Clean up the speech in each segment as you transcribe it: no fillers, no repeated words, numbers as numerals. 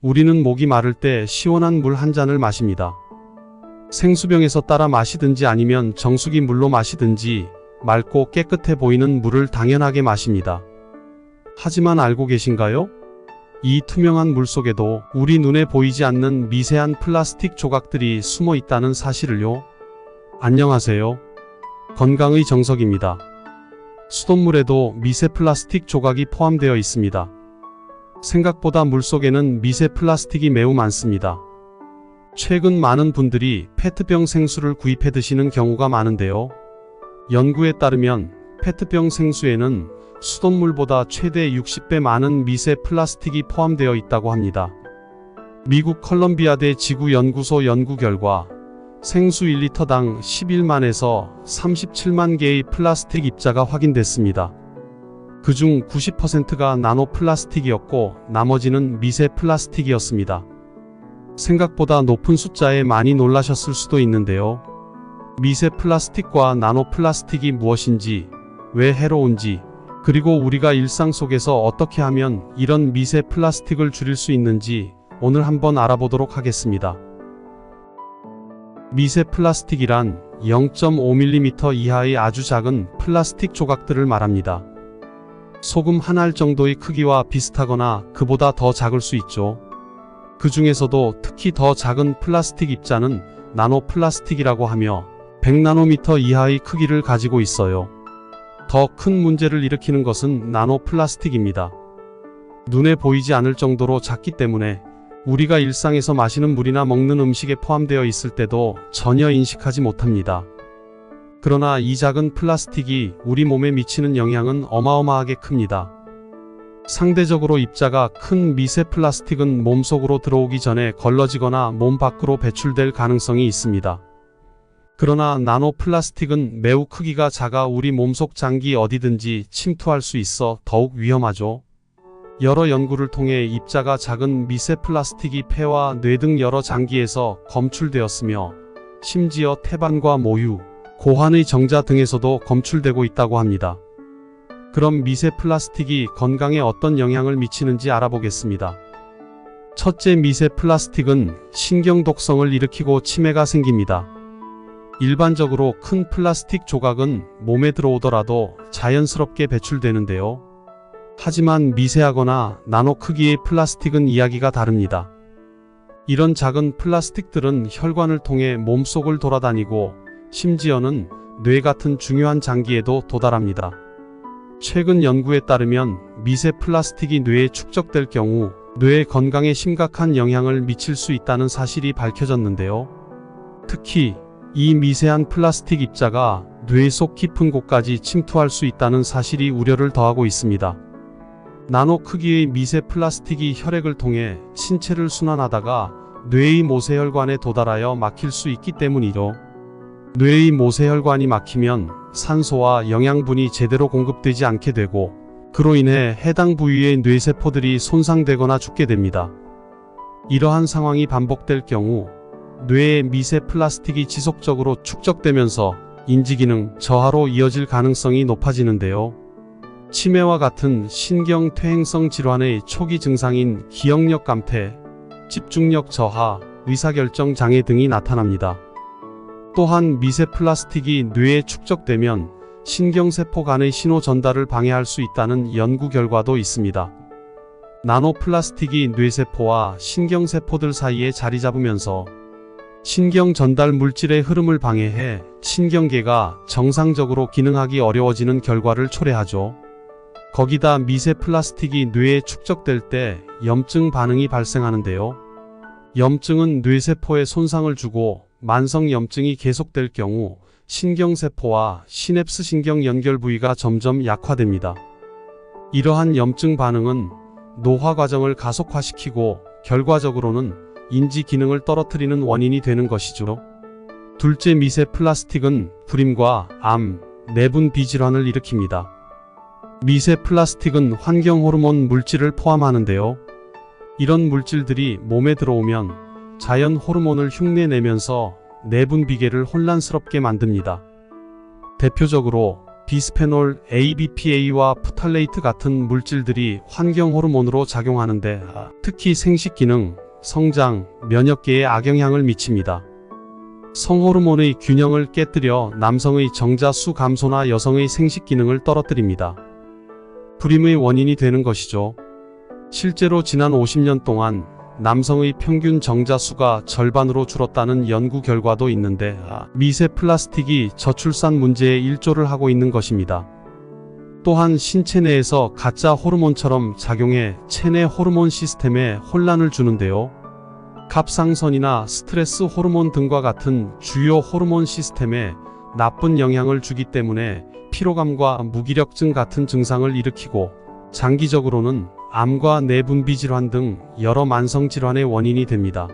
우리는 목이 마를 때 시원한 물 한 잔을 마십니다. 생수병에서 따라 마시든지 아니면 정수기 물로 마시든지 맑고 깨끗해 보이는 물을 당연하게 마십니다. 하지만 알고 계신가요? 이 투명한 물 속에도 우리 눈에 보이지 않는 미세한 플라스틱 조각들이 숨어 있다는 사실을요. 안녕하세요. 건강의 정석입니다. 수돗물에도 미세 플라스틱 조각이 포함되어 있습니다. 생각보다 물속에는 미세 플라스틱이 매우 많습니다. 최근 많은 분들이 페트병 생수를 구입해 드시는 경우가 많은데요. 연구에 따르면 페트병 생수에는 수돗물보다 최대 60배 많은 미세 플라스틱이 포함되어 있다고 합니다. 미국 컬럼비아대 지구연구소 연구 결과 생수 1리터당 11만에서 37만 개의 플라스틱 입자가 확인됐습니다. 그중 90%가 나노 플라스틱이었고 나머지는 미세 플라스틱이었습니다. 생각보다 높은 숫자에 많이 놀라셨을 수도 있는데요. 미세 플라스틱과 나노 플라스틱이 무엇인지, 왜 해로운지, 그리고 우리가 일상 속에서 어떻게 하면 이런 미세 플라스틱을 줄일 수 있는지 오늘 한번 알아보도록 하겠습니다. 미세 플라스틱이란 0.5mm 이하의 아주 작은 플라스틱 조각들을 말합니다. 소금 한 알 정도의 크기와 비슷하거나 그보다 더 작을 수 있죠. 그 중에서도 특히 더 작은 플라스틱 입자는 나노 플라스틱이라고 하며 100나노미터 이하의 크기를 가지고 있어요. 더 큰 문제를 일으키는 것은 나노 플라스틱입니다. 눈에 보이지 않을 정도로 작기 때문에 우리가 일상에서 마시는 물이나 먹는 음식에 포함되어 있을 때도 전혀 인식하지 못합니다. 그러나 이 작은 플라스틱이 우리 몸에 미치는 영향은 어마어마하게 큽니다. 상대적으로 입자가 큰 미세 플라스틱은 몸속으로 들어오기 전에 걸러지거나 몸 밖으로 배출될 가능성이 있습니다. 그러나 나노 플라스틱은 매우 크기가 작아 우리 몸속 장기 어디든지 침투할 수 있어 더욱 위험하죠. 여러 연구를 통해 입자가 작은 미세 플라스틱이 폐와 뇌 등 여러 장기에서 검출되었으며 심지어 태반과 모유, 고환의 정자 등에서도 검출되고 있다고 합니다. 그럼 미세 플라스틱이 건강에 어떤 영향을 미치는지 알아보겠습니다. 첫째, 미세 플라스틱은 신경 독성을 일으키고 치매가 생깁니다. 일반적으로 큰 플라스틱 조각은 몸에 들어오더라도 자연스럽게 배출되는데요. 하지만 미세하거나 나노 크기의 플라스틱은 이야기가 다릅니다. 이런 작은 플라스틱들은 혈관을 통해 몸속을 돌아다니고 심지어는 뇌 같은 중요한 장기에도 도달합니다. 최근 연구에 따르면 미세 플라스틱이 뇌에 축적될 경우 뇌 건강에 심각한 영향을 미칠 수 있다는 사실이 밝혀졌는데요. 특히 이 미세한 플라스틱 입자가 뇌 속 깊은 곳까지 침투할 수 있다는 사실이 우려를 더하고 있습니다. 나노 크기의 미세 플라스틱이 혈액을 통해 신체를 순환하다가 뇌의 모세혈관에 도달하여 막힐 수 있기 때문이죠. 뇌의 모세혈관이 막히면 산소와 영양분이 제대로 공급되지 않게 되고 그로 인해 해당 부위의 뇌세포들이 손상되거나 죽게 됩니다. 이러한 상황이 반복될 경우 뇌의 미세 플라스틱이 지속적으로 축적되면서 인지기능 저하로 이어질 가능성이 높아지는데요. 치매와 같은 신경퇴행성 질환의 초기 증상인 기억력 감퇴, 집중력 저하, 의사결정 장애 등이 나타납니다. 또한 미세 플라스틱이 뇌에 축적되면 신경세포 간의 신호 전달을 방해할 수 있다는 연구 결과도 있습니다. 나노 플라스틱이 뇌세포와 신경세포들 사이에 자리 잡으면서 신경 전달 물질의 흐름을 방해해 신경계가 정상적으로 기능하기 어려워지는 결과를 초래하죠. 거기다 미세 플라스틱이 뇌에 축적될 때 염증 반응이 발생하는데요. 염증은 뇌세포에 손상을 주고 만성 염증이 계속될 경우 신경세포와 시냅스 신경 연결 부위가 점점 약화됩니다. 이러한 염증 반응은 노화 과정을 가속화시키고 결과적으로는 인지 기능을 떨어뜨리는 원인이 되는 것이죠. 둘째, 미세 플라스틱은 불임과 암, 내분 비질환을 일으킵니다. 미세 플라스틱은 환경 호르몬 물질을 포함하는데요. 이런 물질들이 몸에 들어오면 자연 호르몬을 흉내내면서 내분 비계를 혼란스럽게 만듭니다. 대표적으로 비스페놀 A, BPA와 프탈레이트 같은 물질들이 환경 호르몬으로 작용하는데 특히 생식 기능, 성장, 면역계에 악영향을 미칩니다. 성호르몬의 균형을 깨뜨려 남성의 정자수 감소나 여성의 생식 기능을 떨어뜨립니다. 불임의 원인이 되는 것이죠. 실제로 지난 50년 동안 남성의 평균 정자수가 절반으로 줄었다는 연구 결과도 있는데 미세 플라스틱이 저출산 문제에 일조를 하고 있는 것입니다. 또한 신체 내에서 가짜 호르몬처럼 작용해 체내 호르몬 시스템에 혼란을 주는데요. 갑상선이나 스트레스 호르몬 등과 같은 주요 호르몬 시스템에 나쁜 영향을 주기 때문에 피로감과 무기력증 같은 증상을 일으키고 장기적으로는 암과 내분비 질환 등 여러 만성 질환의 원인이 됩니다.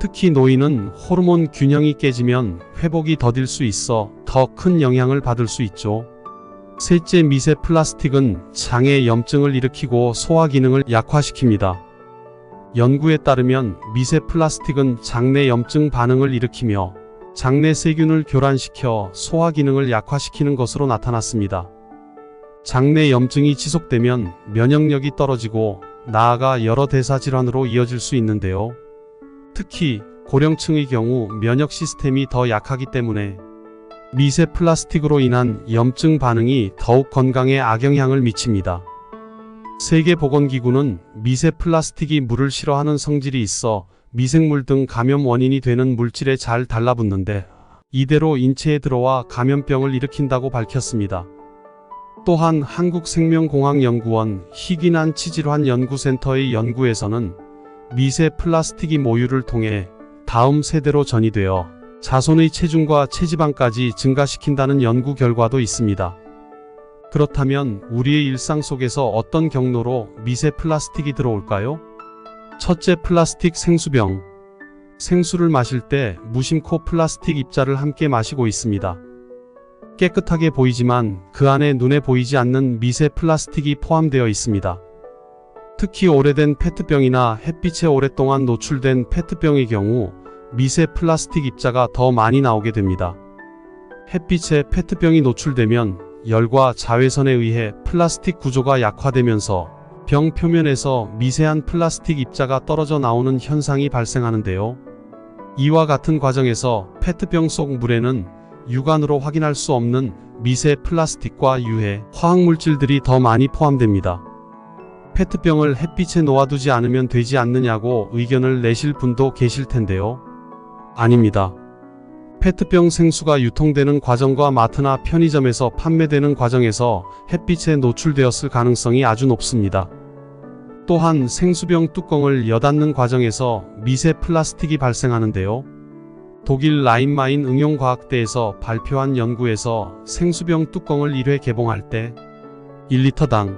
특히 노인은 호르몬 균형이 깨지면 회복이 더딜 수 있어 더 큰 영향을 받을 수 있죠. 셋째, 미세 플라스틱은 장에 염증을 일으키고 소화 기능을 약화시킵니다. 연구에 따르면 미세 플라스틱은 장내 염증 반응을 일으키며 장내 세균을 교란시켜 소화 기능을 약화시키는 것으로 나타났습니다. 장내 염증이 지속되면 면역력이 떨어지고 나아가 여러 대사 질환으로 이어질 수 있는데요. 특히 고령층의 경우 면역 시스템이 더 약하기 때문에 미세 플라스틱으로 인한 염증 반응이 더욱 건강에 악영향을 미칩니다. 세계보건기구는 미세 플라스틱이 물을 싫어하는 성질이 있어 미생물 등 감염 원인이 되는 물질에 잘 달라붙는데 이대로 인체에 들어와 감염병을 일으킨다고 밝혔습니다. 또한 한국생명공학연구원 희귀난 치질환 연구센터의 연구에서는 미세 플라스틱이 모유를 통해 다음 세대로 전이되어 자손의 체중과 체지방까지 증가시킨다는 연구 결과도 있습니다. 그렇다면 우리의 일상 속에서 어떤 경로로 미세 플라스틱이 들어올까요? 첫째, 플라스틱 생수병. 생수를 마실 때 무심코 플라스틱 입자를 함께 마시고 있습니다. 깨끗하게 보이지만 그 안에 눈에 보이지 않는 미세 플라스틱이 포함되어 있습니다. 특히 오래된 페트병이나 햇빛에 오랫동안 노출된 페트병의 경우 미세 플라스틱 입자가 더 많이 나오게 됩니다. 햇빛에 페트병이 노출되면 열과 자외선에 의해 플라스틱 구조가 약화되면서 병 표면에서 미세한 플라스틱 입자가 떨어져 나오는 현상이 발생하는데요. 이와 같은 과정에서 페트병 속 물에는 육안으로 확인할 수 없는 미세 플라스틱과 유해, 화학물질들이 더 많이 포함됩니다. 페트병을 햇빛에 놓아두지 않으면 되지 않느냐고 의견을 내실 분도 계실 텐데요. 아닙니다. 페트병 생수가 유통되는 과정과 마트나 편의점에서 판매되는 과정에서 햇빛에 노출되었을 가능성이 아주 높습니다. 또한 생수병 뚜껑을 여닫는 과정에서 미세 플라스틱이 발생하는데요. 독일 라인마인 응용과학대에서 발표한 연구에서 생수병 뚜껑을 1회 개봉할 때 1리터당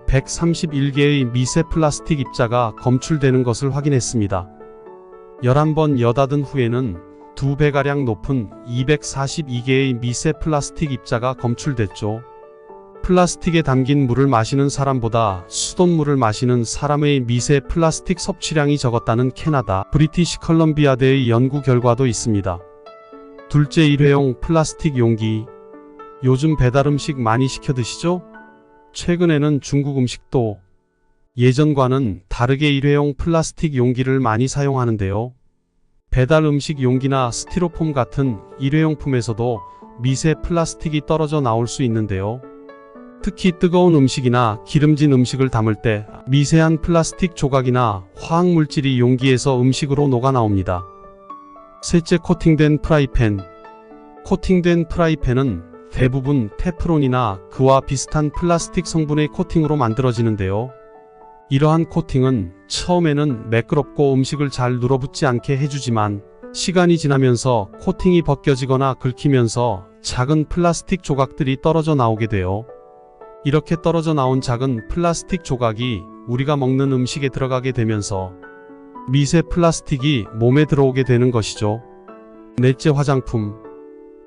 131개의 미세 플라스틱 입자가 검출되는 것을 확인했습니다. 11번 여닫은 후에는 2배가량 높은 242개의 미세 플라스틱 입자가 검출됐죠. 플라스틱에 담긴 물을 마시는 사람보다 수돗물을 마시는 사람의 미세 플라스틱 섭취량이 적었다는 캐나다 브리티시 컬럼비아대의 연구 결과도 있습니다. 둘째, 일회용 플라스틱 용기. 요즘 배달 음식 많이 시켜 드시죠? 최근에는 중국 음식도 예전과는 다르게 일회용 플라스틱 용기를 많이 사용하는데요. 배달 음식 용기나 스티로폼 같은 일회용품에서도 미세 플라스틱이 떨어져 나올 수 있는데요. 특히 뜨거운 음식이나 기름진 음식을 담을 때 미세한 플라스틱 조각이나 화학물질이 용기에서 음식으로 녹아 나옵니다. 셋째, 코팅된 프라이팬. 코팅된 프라이팬은 대부분 테프론이나 그와 비슷한 플라스틱 성분의 코팅으로 만들어지는데요. 이러한 코팅은 처음에는 매끄럽고 음식을 잘 눌어붙지 않게 해주지만 시간이 지나면서 코팅이 벗겨지거나 긁히면서 작은 플라스틱 조각들이 떨어져 나오게 돼요. 이렇게 떨어져 나온 작은 플라스틱 조각이 우리가 먹는 음식에 들어가게 되면서 미세 플라스틱이 몸에 들어오게 되는 것이죠. 넷째, 화장품.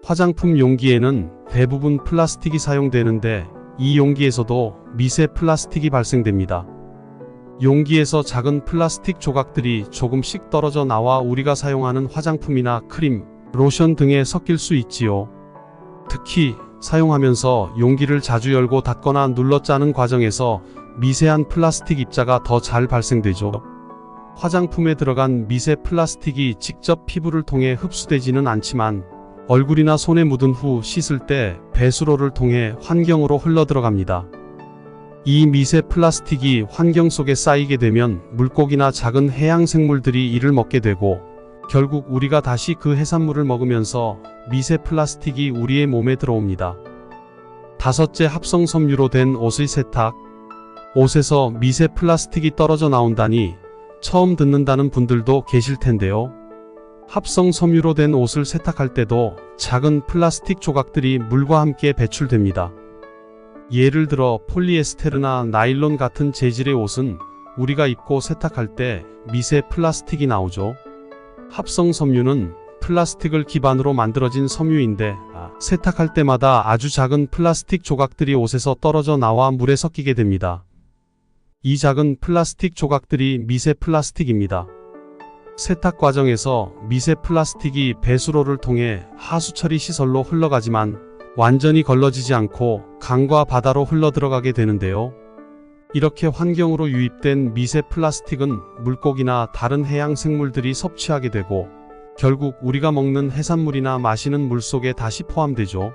화장품 용기에는 대부분 플라스틱이 사용되는데 이 용기에서도 미세 플라스틱이 발생됩니다. 용기에서 작은 플라스틱 조각들이 조금씩 떨어져 나와 우리가 사용하는 화장품이나 크림, 로션 등에 섞일 수 있지요. 특히 사용하면서 용기를 자주 열고 닫거나 눌러 짜는 과정에서 미세한 플라스틱 입자가 더 잘 발생되죠. 화장품에 들어간 미세 플라스틱이 직접 피부를 통해 흡수되지는 않지만 얼굴이나 손에 묻은 후 씻을 때 배수로를 통해 환경으로 흘러들어갑니다. 이 미세 플라스틱이 환경 속에 쌓이게 되면 물고기나 작은 해양 생물들이 이를 먹게 되고 결국 우리가 다시 그 해산물을 먹으면서 미세 플라스틱이 우리의 몸에 들어옵니다. 다섯째, 합성 섬유로 된 옷의 세탁. 옷에서 미세 플라스틱이 떨어져 나온다니 처음 듣는다는 분들도 계실 텐데요. 합성 섬유로 된 옷을 세탁할 때도 작은 플라스틱 조각들이 물과 함께 배출됩니다. 예를 들어 폴리에스테르나 나일론 같은 재질의 옷은 우리가 입고 세탁할 때 미세 플라스틱이 나오죠. 합성 섬유는 플라스틱을 기반으로 만들어진 섬유인데 세탁할 때마다 아주 작은 플라스틱 조각들이 옷에서 떨어져 나와 물에 섞이게 됩니다. 이 작은 플라스틱 조각들이 미세 플라스틱입니다. 세탁 과정에서 미세 플라스틱이 배수로를 통해 하수 처리 시설로 흘러가지만 완전히 걸러지지 않고 강과 바다로 흘러들어가게 되는데요. 이렇게 환경으로 유입된 미세 플라스틱은 물고기나 다른 해양 생물들이 섭취하게 되고 결국 우리가 먹는 해산물이나 마시는 물 속에 다시 포함되죠.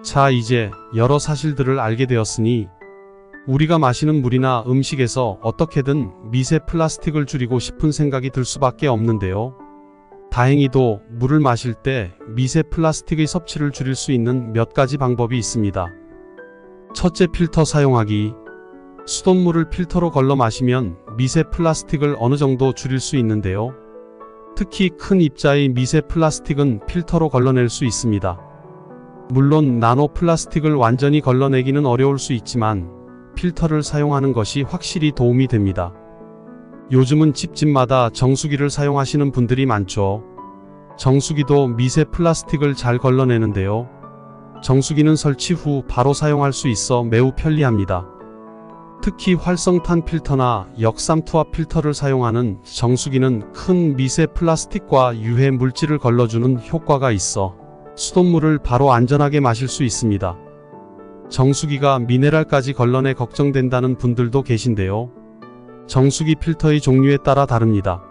자, 이제 여러 사실들을 알게 되었으니 우리가 마시는 물이나 음식에서 어떻게든 미세 플라스틱을 줄이고 싶은 생각이 들 수밖에 없는데요. 다행히도 물을 마실 때 미세 플라스틱의 섭취를 줄일 수 있는 몇 가지 방법이 있습니다. 첫째, 필터 사용하기. 수돗물을 필터로 걸러 마시면 미세 플라스틱을 어느 정도 줄일 수 있는데요. 특히 큰 입자의 미세 플라스틱은 필터로 걸러낼 수 있습니다. 물론 나노 플라스틱을 완전히 걸러내기는 어려울 수 있지만 필터를 사용하는 것이 확실히 도움이 됩니다. 요즘은 집집마다 정수기를 사용하시는 분들이 많죠. 정수기도 미세 플라스틱을 잘 걸러내는데요. 정수기는 설치 후 바로 사용할 수 있어 매우 편리합니다. 특히 활성탄 필터나 역삼투압 필터를 사용하는 정수기는 큰 미세 플라스틱과 유해 물질을 걸러주는 효과가 있어 수돗물을 바로 안전하게 마실 수 있습니다. 정수기가 미네랄까지 걸러내 걱정된다는 분들도 계신데요. 정수기 필터의 종류에 따라 다릅니다.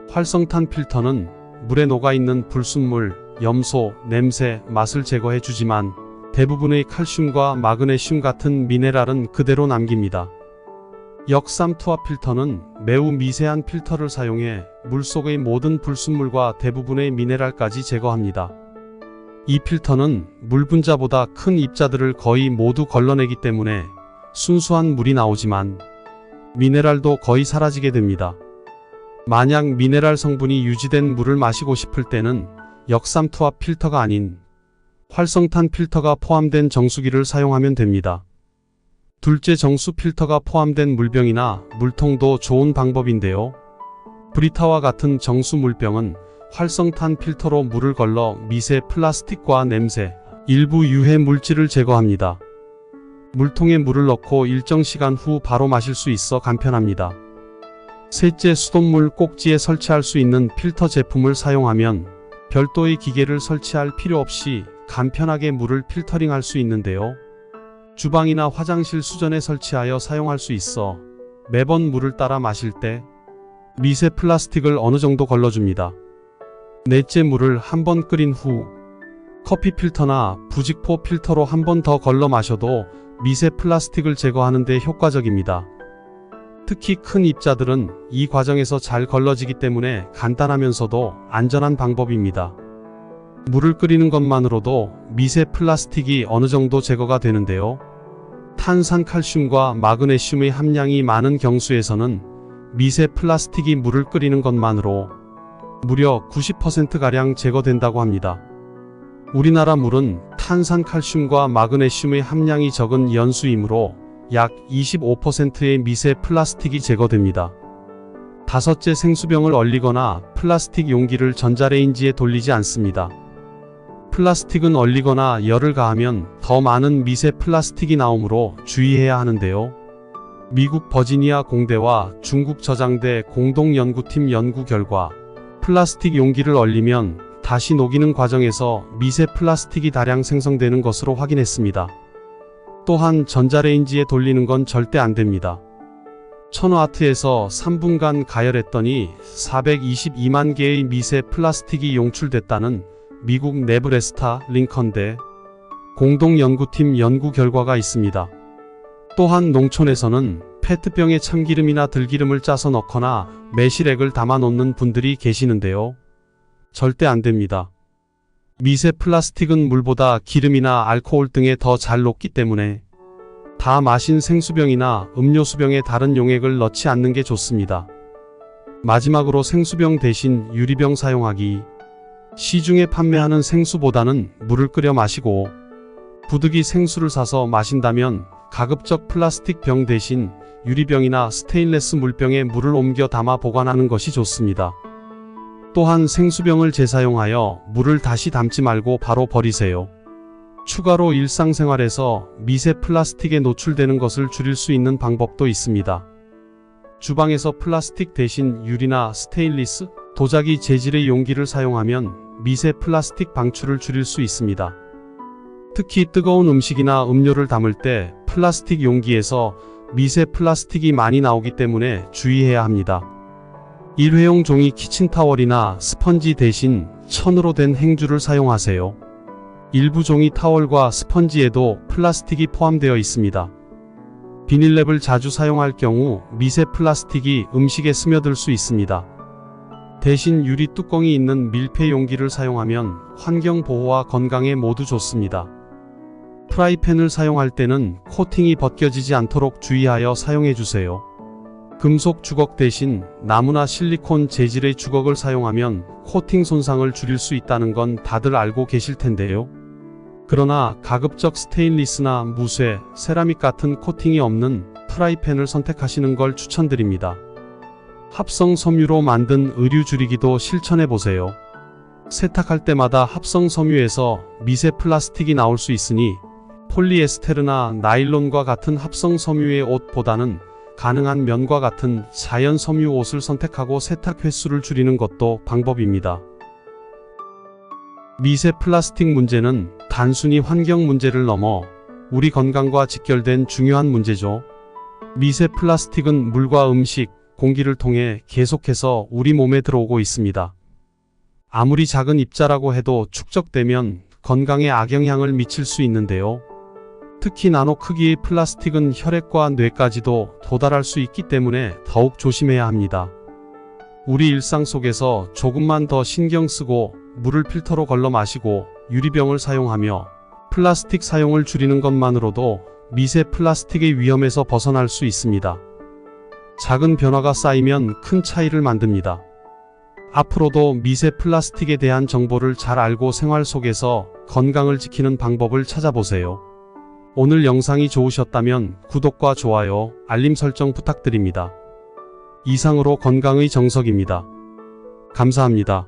활성탄 필터는 물에 녹아있는 불순물, 염소, 냄새, 맛을 제거해 주지만 대부분의 칼슘과 마그네슘 같은 미네랄은 그대로 남깁니다. 역삼투압 필터는 매우 미세한 필터를 사용해 물속의 모든 불순물과 대부분의 미네랄까지 제거합니다. 이 필터는 물 분자보다 큰 입자들을 거의 모두 걸러내기 때문에 순수한 물이 나오지만 미네랄도 거의 사라지게 됩니다. 만약 미네랄 성분이 유지된 물을 마시고 싶을 때는 역삼투압 필터가 아닌 활성탄 필터가 포함된 정수기를 사용하면 됩니다. 둘째, 정수 필터가 포함된 물병이나 물통도 좋은 방법인데요. 브리타와 같은 정수 물병은 활성탄 필터로 물을 걸러 미세 플라스틱과 냄새, 일부 유해 물질을 제거합니다. 물통에 물을 넣고 일정 시간 후 바로 마실 수 있어 간편합니다. 셋째, 수돗물 꼭지에 설치할 수 있는 필터 제품을 사용하면 별도의 기계를 설치할 필요 없이 간편하게 물을 필터링할 수 있는데요. 주방이나 화장실 수전에 설치하여 사용할 수 있어 매번 물을 따라 마실 때 미세 플라스틱을 어느 정도 걸러줍니다. 넷째, 물을 한 번 끓인 후 커피 필터나 부직포 필터로 한 번 더 걸러 마셔도 미세 플라스틱을 제거하는 데 효과적입니다. 특히 큰 입자들은 이 과정에서 잘 걸러지기 때문에 간단하면서도 안전한 방법입니다. 물을 끓이는 것만으로도 미세 플라스틱이 어느 정도 제거가 되는데요. 탄산 칼슘과 마그네슘의 함량이 많은 경수에서는 미세 플라스틱이 물을 끓이는 것만으로 무려 90%가량 제거된다고 합니다. 우리나라 물은 탄산 칼슘과 마그네슘의 함량이 적은 연수이므로 약 25%의 미세 플라스틱이 제거됩니다. 다섯째, 생수병을 얼리거나 플라스틱 용기를 전자레인지에 돌리지 않습니다. 플라스틱은 얼리거나 열을 가하면 더 많은 미세 플라스틱이 나오므로 주의해야 하는데요. 미국 버지니아 공대와 중국 저장대 공동연구팀 연구 결과 플라스틱 용기를 얼리면 다시 녹이는 과정에서 미세 플라스틱이 다량 생성되는 것으로 확인했습니다. 또한 전자레인지에 돌리는 건 절대 안 됩니다. 천화아트에서 3분간 가열했더니 422만 개의 미세 플라스틱이 용출됐다는 미국 네브래스카 링컨대 공동연구팀 연구 결과가 있습니다. 또한 농촌에서는 페트병에 참기름이나 들기름을 짜서 넣거나 매실액을 담아 놓는 분들이 계시는데요. 절대 안 됩니다. 미세 플라스틱은 물보다 기름이나 알코올 등에 더 잘 녹기 때문에 다 마신 생수병이나 음료수병에 다른 용액을 넣지 않는 게 좋습니다. 마지막으로 생수병 대신 유리병 사용하기. 시중에 판매하는 생수보다는 물을 끓여 마시고 부득이 생수를 사서 마신다면 가급적 플라스틱 병 대신 유리병이나 스테인레스 물병에 물을 옮겨 담아 보관하는 것이 좋습니다. 또한 생수병을 재사용하여 물을 다시 담지 말고 바로 버리세요. 추가로 일상생활에서 미세 플라스틱에 노출되는 것을 줄일 수 있는 방법도 있습니다. 주방에서 플라스틱 대신 유리나 스테인리스, 도자기 재질의 용기를 사용하면 미세 플라스틱 방출을 줄일 수 있습니다. 특히 뜨거운 음식이나 음료를 담을 때 플라스틱 용기에서 미세 플라스틱이 많이 나오기 때문에 주의해야 합니다. 일회용 종이 키친타월이나 스펀지 대신 천으로 된 행주를 사용하세요. 일부 종이 타월과 스펀지에도 플라스틱이 포함되어 있습니다. 비닐랩을 자주 사용할 경우 미세 플라스틱이 음식에 스며들 수 있습니다. 대신 유리 뚜껑이 있는 밀폐 용기를 사용하면 환경 보호와 건강에 모두 좋습니다. 프라이팬을 사용할 때는 코팅이 벗겨지지 않도록 주의하여 사용해 주세요. 금속 주걱 대신 나무나 실리콘 재질의 주걱을 사용하면 코팅 손상을 줄일 수 있다는 건 다들 알고 계실 텐데요. 그러나 가급적 스테인리스나 무쇠, 세라믹 같은 코팅이 없는 프라이팬을 선택하시는 걸 추천드립니다. 합성 섬유로 만든 의류 줄이기도 실천해 보세요. 세탁할 때마다 합성 섬유에서 미세 플라스틱이 나올 수 있으니 폴리에스테르나 나일론과 같은 합성 섬유의 옷보다는 가능한 면과 같은 자연 섬유 옷을 선택하고 세탁 횟수를 줄이는 것도 방법입니다. 미세 플라스틱 문제는 단순히 환경 문제를 넘어 우리 건강과 직결된 중요한 문제죠. 미세 플라스틱은 물과 음식, 공기를 통해 계속해서 우리 몸에 들어오고 있습니다. 아무리 작은 입자라고 해도 축적되면 건강에 악영향을 미칠 수 있는데요. 특히 나노 크기의 플라스틱은 혈액과 뇌까지도 도달할 수 있기 때문에 더욱 조심해야 합니다. 우리 일상 속에서 조금만 더 신경 쓰고 물을 필터로 걸러 마시고 유리병을 사용하며 플라스틱 사용을 줄이는 것만으로도 미세 플라스틱의 위험에서 벗어날 수 있습니다. 작은 변화가 쌓이면 큰 차이를 만듭니다. 앞으로도 미세 플라스틱에 대한 정보를 잘 알고 생활 속에서 건강을 지키는 방법을 찾아보세요. 오늘 영상이 좋으셨다면 구독과 좋아요, 알림 설정 부탁드립니다. 이상으로 건강의 정석입니다. 감사합니다.